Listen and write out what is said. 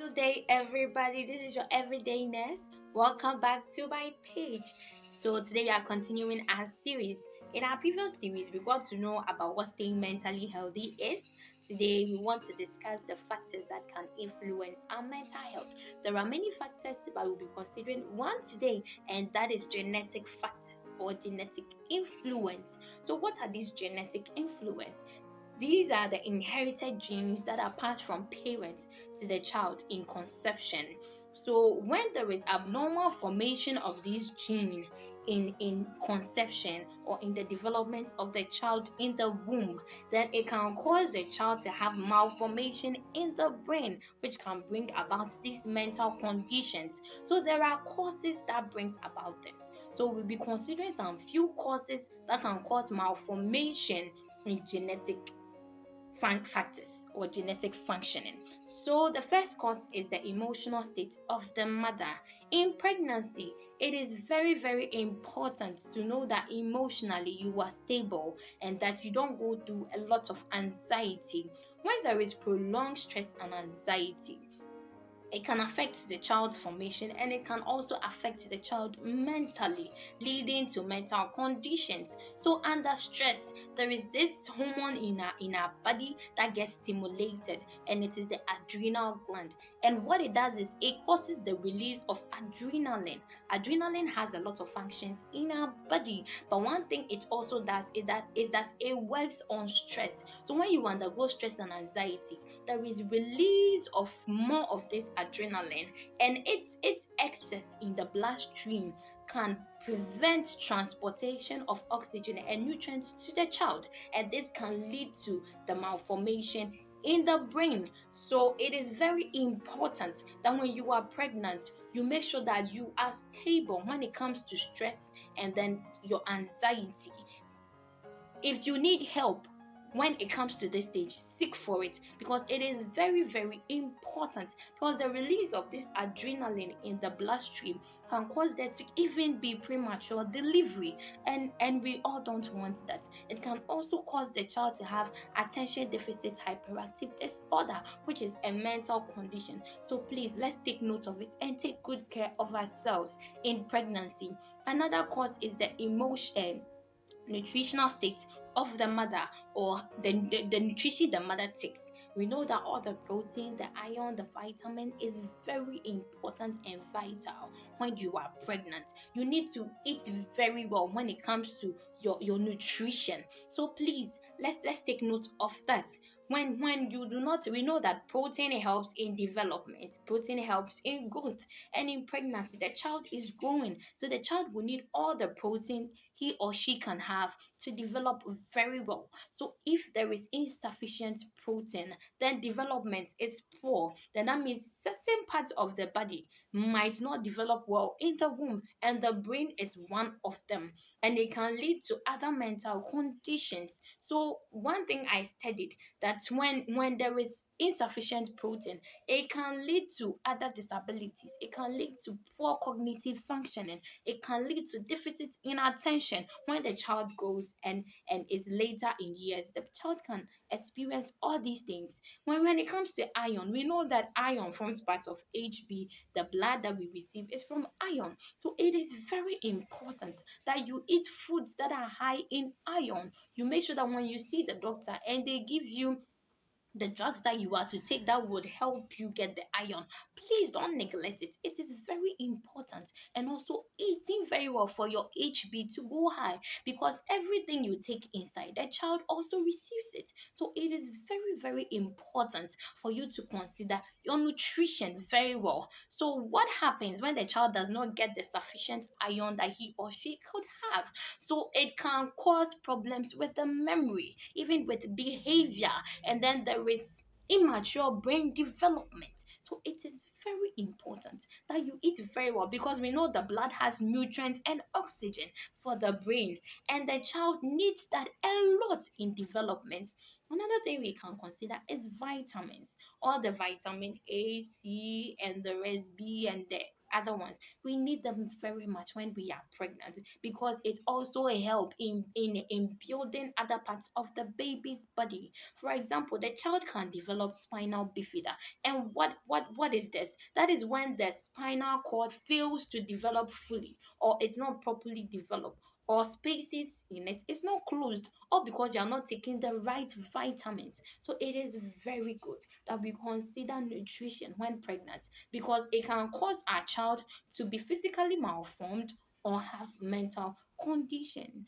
Good day, everybody. This is your everydayness. Welcome back to my page. So, today we are continuing our series. In our previous series, we got to know about what staying mentally healthy is. Today, we want to discuss the factors that can influence our mental health. There are many factors, but we'll be considering one today, and that is genetic factors or genetic influence. So, what are these genetic influence? These are the inherited genes that are passed from parents to the child in conception. So when there is abnormal formation of this gene in conception or in the development of the child in the womb, then it can cause the child to have malformation in the brain, which can bring about these mental conditions. So there are causes that brings about this. So we'll be considering some few causes that can cause malformation in genetic factors or genetic functioning. So, the first cause is the emotional state of the mother. In pregnancy, it is very, very important to know that emotionally you are stable and that you don't go through a lot of anxiety. When there is prolonged stress and anxiety, it can affect the child's formation and it can also affect the child mentally, leading to mental conditions. So under stress, there is this hormone in our body that gets stimulated, and it is the adrenal gland. And what it does is it causes the release of adrenaline. Adrenaline has a lot of functions in our body, but one thing it also does is that it works on stress. So when you undergo stress and anxiety, there is release of more of this adrenaline, and its excess in the bloodstream can prevent transportation of oxygen and nutrients to the child, and this can lead to the malformation in the brain. So it is very important that when you are pregnant, you make sure that you are stable when it comes to stress and then your anxiety. If you need help when it comes to this stage, seek for it, because it is very, very important, because the release of this adrenaline in the bloodstream can cause there to even be premature delivery, and we all don't want that. It can also cause the child to have attention deficit hyperactive disorder, which is a mental condition. So please, let's take note of it and take good care of ourselves in pregnancy. Another cause is the emotion nutritional state of the mother, or the nutrition the mother takes. We know that all the protein, the iron, the vitamin is very important and vital when you are pregnant. You need to eat very well when it comes to your nutrition. So please, let's take note of that. When you do not, we know that protein helps in development, protein helps in growth, and in pregnancy the child is growing, so the child will need all the protein he or she can have to develop very well. So if there is insufficient protein, then development is poor. Then that means certain parts of the body might not develop well in the womb, and the brain is one of them, and it can lead to other mental conditions. So one thing I studied, that when there is insufficient protein, it can lead to other disabilities. It can lead to poor cognitive functioning. It can lead to deficit in attention when the child grows and is later in years. The child can experience all these things. When it comes to iron, we know that iron forms part of HB. The blood that we receive is from iron. So it is very important that you eat foods that are high in iron. You make sure that when you see the doctor and they give you the drugs that you are to take that would help you get the iron, please don't neglect it. It is very important. And also eating very well for your HB to go high, because everything you take inside, the child also receives it. So it is very, very important for you to consider your nutrition very well. So what happens when the child does not get the sufficient iron that he or she could have? So it can cause problems with the memory, even with behavior, and then there is immature brain development. So it is very important that you eat very well, because we know the blood has nutrients and oxygen for the brain, and the child needs that a lot in development. Another thing we can consider is vitamins, all the vitamin A, C, and the rest B and the other ones. We need them very much when we are pregnant because it also a help in building other parts of the baby's body. For example, the child can develop spinal bifida. And what is this? That is when the spinal cord fails to develop fully, or it's not properly developed, or spaces in it is not closed, or because you are not taking the right vitamins. So it is very good that we consider nutrition when pregnant because it can cause our child to be physically malformed or have mental condition.